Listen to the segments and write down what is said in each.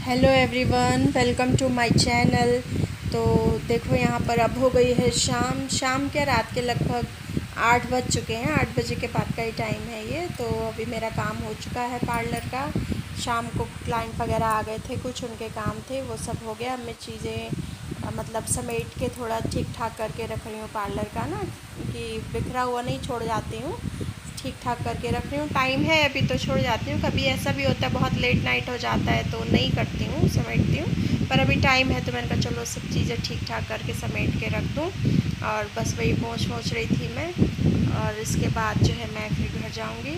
Hello everyone, welcome to my channel. तो देखो यहाँ पर अब हो गई है शाम के रात के लगभग 8 बज चुके हैं। 8 बजे के बाद का ही टाइम है ये। तो अभी मेरा काम हो चुका है पार्लर का। शाम को क्लाइंट वगैरह आ गए थे, कुछ उनके काम थे, वो सब हो गया। अब मैं चीज़ें मतलब समेट के थोड़ा ठीक ठाक करके रख रही हूँ पार्लर का ना, कि बिखरा हुआ नहीं छोड़ जाती हूँ, ठीक ठाक करके रख रही हूँ। टाइम है अभी तो छोड़ जाती हूँ, कभी ऐसा भी होता है बहुत लेट नाइट हो जाता है तो नहीं करती हूँ, समेटती हूँ। पर अभी टाइम है तो मैंने कहा चलो सब चीज़ें ठीक ठाक करके समेट के रख दूँ। और बस वही पहुँच रही थी मैं। और इसके बाद जो है मैं फिर घर जाऊँगी।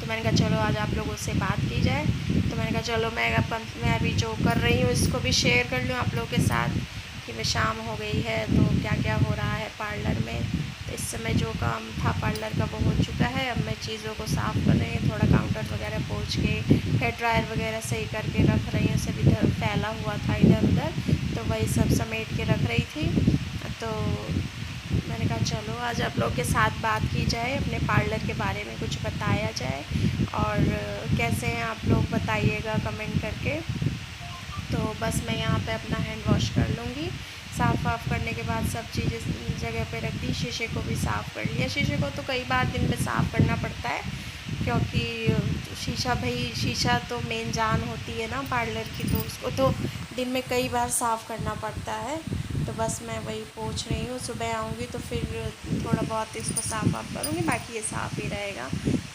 तो मैंने कहा चलो आज आप लोगों से बात की जाए। तो मैंने कहा चलो मैं अभी जो कर रही हूँ इसको भी शेयर कर लूँ आप लोगों के साथ, कि मैं शाम हो गई है तो क्या क्या हो रहा है पार्लर में। तो इस समय जो काम था पार्लर का वो हो चुका है। अब मैं चीज़ों को साफ़ कर रही हूँ, थोड़ा काउंटर वगैरह पोंछ के, हेयर ड्रायर वगैरह सही करके रख रही हूँ। सब इधर फैला हुआ था इधर उधर, तो वही सब समेट के रख रही थी। तो मैंने कहा चलो आज आप लोग के साथ बात की जाए, अपने पार्लर के बारे में कुछ बताया जाए। और कैसे हैं आप लोग बताइएगा कमेंट करके। तो बस मैं यहाँ पे अपना हैंड वॉश कर लूँगी। साफ़ करने के बाद सब चीज़ें जगह पे रख दी, शीशे को भी साफ़ कर लिया। शीशे को तो कई बार दिन में साफ़ करना पड़ता है, क्योंकि शीशा तो मेन जान होती है ना पार्लर की, तो उसको तो दिन में कई बार साफ़ करना पड़ता है। तो बस मैं वही पोंछ रही हूँ। सुबह आऊँगी तो फिर थोड़ा बहुत इसको साफ़ करूँगी, बाकी ये साफ़ ही रहेगा।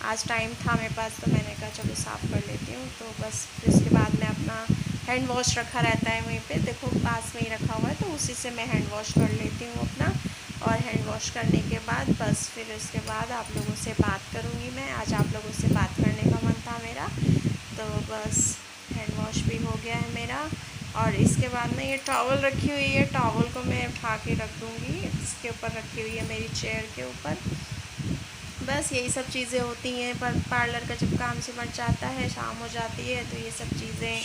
आज टाइम था मेरे पास तो मैंने कहा चलो साफ़ कर लेती हूँ। तो बस फिर उसके बाद मैं अपना हैंड वॉश रखा रहता है वहीं पे, देखो पास में ही रखा हुआ है, तो उसी से मैं हैंड वॉश कर लेती हूँ अपना। और हैंड वॉश करने के बाद बस फिर उसके बाद आप लोगों से बात करूँगी मैं। आज आप लोगों से बात करने का मन था मेरा, तो बस हैंड वॉश भी हो गया है मेरा। और इसके बाद में ये टॉवल रखी हुई है, टॉवल को मैं उठा के रख दूँगी। इसके ऊपर रखी हुई है मेरी चेयर के ऊपर। बस यही सब चीज़ें होती हैं। पर पार्लर का जब काम सिमट जाता है, शाम हो जाती है, तो ये सब चीज़ें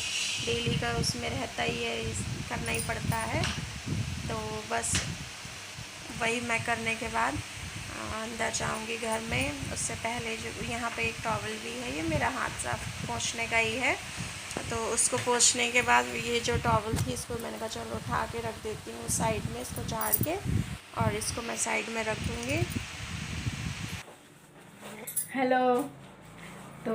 डेली का उसमें रहता ही है, करना ही पड़ता है। तो बस वही मैं करने के बाद अंदर जाऊंगी घर में। उससे पहले जो यहाँ पे एक टॉवल भी है, ये मेरा हाथ साफ पोंछने का ही है। तो उसको पोंछने के बाद ये जो टॉवल थी इसको मैंने कहा चलो उठा के रख देती हूँ साइड में, इसको झाड़ के, और इसको मैं साइड में रख दूँगी। हेलो। तो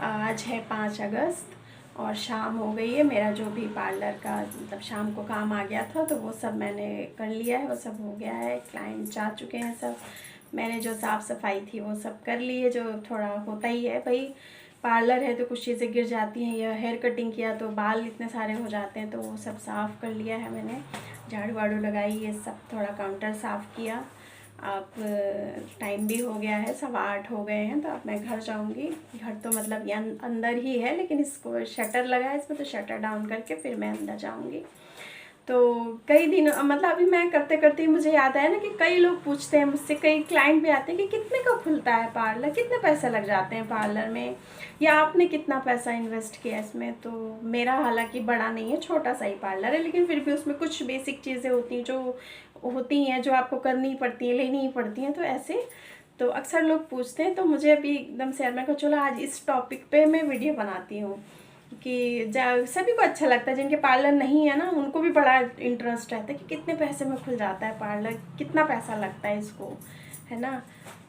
आज है 5 अगस्त और शाम हो गई है। मेरा जो भी पार्लर का मतलब शाम को काम आ गया था तो वो सब मैंने कर लिया है, वो सब हो गया है। क्लाइंट जा चुके हैं सब। मैंने जो साफ़ सफाई थी वो सब कर ली है। जो थोड़ा होता ही है भाई, पार्लर है तो कुछ चीज़ें गिर जाती हैं, या हेयर कटिंग किया तो बाल इतने सारे हो जाते हैं, तो वो सब साफ़ कर लिया है मैंने। झाड़ू वाड़ू लगाई, ये सब थोड़ा काउंटर साफ़ किया। अब टाइम भी हो गया है, 8:15 हो गए हैं, तो अब मैं घर जाऊंगी। घर तो मतलब ये अंदर ही है, लेकिन इसको शटर लगा है इसमें, तो शटर डाउन करके फिर मैं अंदर जाऊंगी। तो कई दिन मतलब अभी मैं करते करते ही मुझे याद आया ना कि कई लोग पूछते हैं मुझसे, कई क्लाइंट भी आते हैं कि कितने का खुलता है पार्लर, कितने पैसे लग जाते हैं पार्लर में, या आपने कितना पैसा इन्वेस्ट किया इसमें। तो मेरा हालांकि बड़ा नहीं है, छोटा सा ही पार्लर है, लेकिन फिर भी उसमें कुछ बेसिक चीज़ें होती हैं जो आपको करनी पड़ती हैं, लेनी ही पड़ती हैं। तो ऐसे तो अक्सर लोग पूछते हैं, तो मुझे अभी एकदम से मैं कहा चलो आज इस टॉपिक पे मैं वीडियो बनाती हूँ, कि सभी को अच्छा लगता है। जिनके पार्लर नहीं है ना उनको भी बड़ा इंटरेस्ट रहता है कि कितने पैसे में खुल जाता है पार्लर, कितना पैसा लगता है इसको, है ना।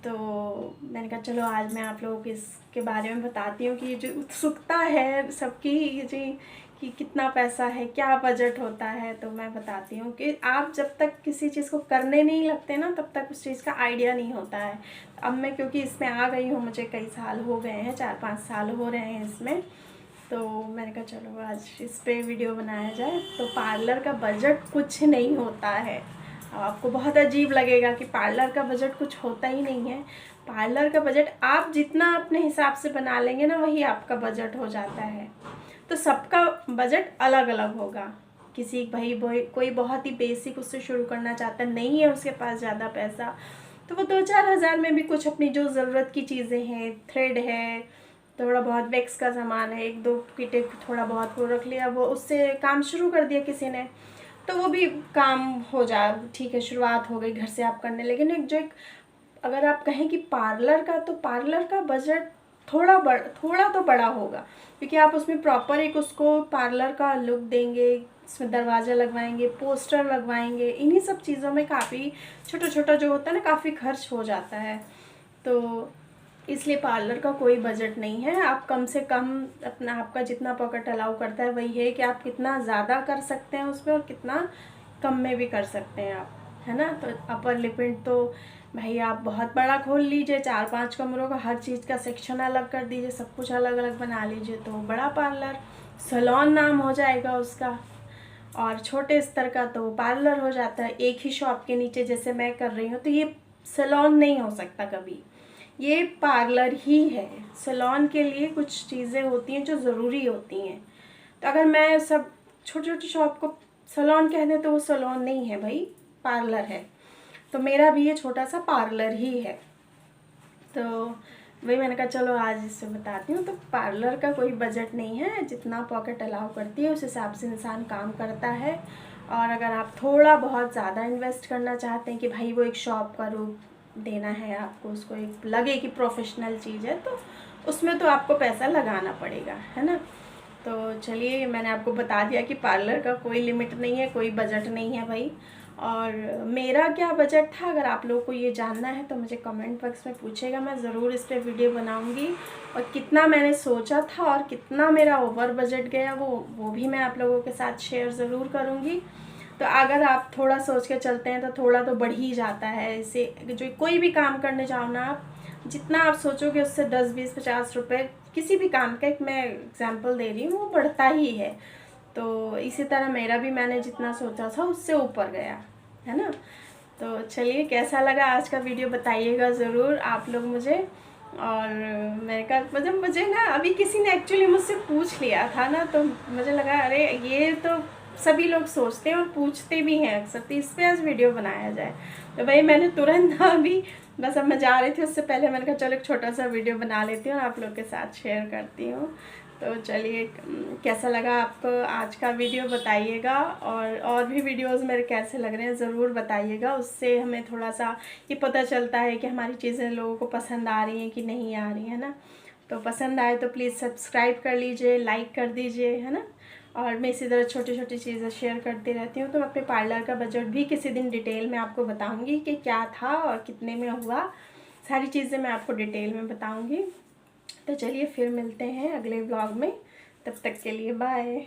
तो मैंने कहा चलो आज मैं आप लोगों को इसके बारे में बताती हूँ कि जो उत्सुकता है सबकी जी, कि कितना पैसा है, क्या बजट होता है। तो मैं बताती हूँ कि आप जब तक किसी चीज़ को करने नहीं लगते ना तब तक उस चीज़ का आइडिया नहीं होता है। अब मैं क्योंकि इसमें आ गई हूँ, मुझे कई साल हो गए हैं, 4-5 साल हो रहे हैं इसमें, तो मैंने कहा चलो आज इस पे वीडियो बनाया जाए। तो पार्लर का बजट कुछ नहीं होता है। अब आपको बहुत अजीब लगेगा कि पार्लर का बजट कुछ होता ही नहीं है। पार्लर का बजट आप जितना अपने हिसाब से बना लेंगे ना, वही आपका बजट हो जाता है। तो सबका बजट अलग अलग होगा। किसी भाई कोई बहुत ही बेसिक उससे शुरू करना चाहता नहीं है, उसके पास ज़्यादा पैसा, तो वो 2-4 हज़ार में भी कुछ अपनी जो ज़रूरत की चीज़ें हैं, थ्रेड है, थोड़ा बहुत वैक्स का सामान है, 1-2 किटे थोड़ा बहुत वो रख लिया, वो उससे काम शुरू कर दिया किसी ने, तो वो भी काम हो जा, ठीक है, शुरुआत हो गई घर से आप करने। लेकिन एक अगर आप कहें कि पार्लर का, तो पार्लर का बजट थोड़ा तो बड़ा होगा, क्योंकि आप उसमें प्रॉपर एक उसको पार्लर का लुक देंगे, इसमें दरवाज़ा लगवाएंगे, पोस्टर लगवाएंगे, इन्हीं सब चीज़ों में काफ़ी छोटा छोटा जो होता है ना काफ़ी खर्च हो जाता है। तो इसलिए पार्लर का कोई बजट नहीं है। आप कम से कम अपना, आपका जितना पॉकेट अलाउ करता है वही है कि आप कितना ज़्यादा कर सकते हैं उसमें और कितना कम में भी कर सकते हैं आप, है ना। तो अपर लिपिड तो भाई आप बहुत बड़ा खोल लीजिए, 4-5 कमरों का, हर चीज़ का सेक्शन अलग कर दीजिए, सब कुछ अलग अलग बना लीजिए, तो बड़ा पार्लर, सैलून नाम हो जाएगा उसका। और छोटे स्तर का तो पार्लर हो जाता है, एक ही शॉप के नीचे जैसे मैं कर रही हूँ, तो ये सैलून नहीं हो सकता कभी, ये पार्लर ही है। सैलून के लिए कुछ चीज़ें होती हैं जो ज़रूरी होती हैं, तो अगर मैं सब छोटे छोटे शॉप को सैलून कह दें तो वो सैलून नहीं है भाई, पार्लर है। तो मेरा भी ये छोटा सा पार्लर ही है। तो वही मैंने कहा चलो आज इससे बताती हूँ। तो पार्लर का कोई बजट नहीं है, जितना पॉकेट अलाउ करती है उस हिसाब से इंसान काम करता है। और अगर आप थोड़ा बहुत ज़्यादा इन्वेस्ट करना चाहते हैं कि भाई वो एक शॉप का रूप देना है आपको, उसको एक लगे कि प्रोफेशनल चीज़ है, तो उसमें तो आपको पैसा लगाना पड़ेगा, है ना। तो चलिए मैंने आपको बता दिया कि पार्लर का कोई लिमिट नहीं है, कोई बजट नहीं है भाई। और मेरा क्या बजट था, अगर आप लोगों को ये जानना है तो मुझे कमेंट बॉक्स में पूछेगा, मैं ज़रूर इस पर वीडियो बनाऊंगी। और कितना मैंने सोचा था और कितना मेरा ओवर बजट गया वो भी मैं आप लोगों के साथ शेयर ज़रूर करूँगी। तो अगर आप थोड़ा सोच के चलते हैं तो थोड़ा तो बढ़ ही जाता है। इसे जो कोई भी काम करने जाओ ना आप, जितना आप सोचोगे उससे 10-20-50 रुपये किसी भी काम का, एक मैं एग्जांपल दे रही हूँ, वो बढ़ता ही है। तो इसी तरह मेरा भी, मैंने जितना सोचा था उससे ऊपर गया, है ना। तो चलिए कैसा लगा आज का वीडियो बताइएगा ज़रूर आप लोग मुझे। और मेरे का मतलब मुझे ना अभी किसी ने एक्चुअली मुझसे पूछ लिया था ना, तो मुझे लगा अरे ये तो सभी लोग सोचते हैं और पूछते भी हैं अक्सर, तो इस पर आज वीडियो बनाया जाए। तो भाई मैंने तुरंत अभी बस अब मैं जा रही थी, उससे पहले मैंने कहा चलो एक छोटा सा वीडियो बना लेती हूँ और आप लोग के साथ शेयर करती हूँ। तो चलिए कैसा लगा आपको आज का वीडियो बताइएगा, और भी वीडियोस मेरे कैसे लग रहे हैं ज़रूर बताइएगा। उससे हमें थोड़ा सा ये पता चलता है कि हमारी चीज़ें लोगों को पसंद आ रही हैं कि नहीं आ रही है ना। तो पसंद आए तो प्लीज़ सब्सक्राइब कर लीजिए, लाइक कर दीजिए, है ना। और मैं इसी तरह छोटी छोटी चीज़ें शेयर करती रहती हूँ। तो मैं अपने पार्लर का बजट भी किसी दिन डिटेल में आपको बताऊँगी कि क्या था और कितने में हुआ, सारी चीज़ें मैं आपको डिटेल में बताऊँगी। तो चलिए फिर मिलते हैं अगले व्लॉग में, तब तक के लिए बाय।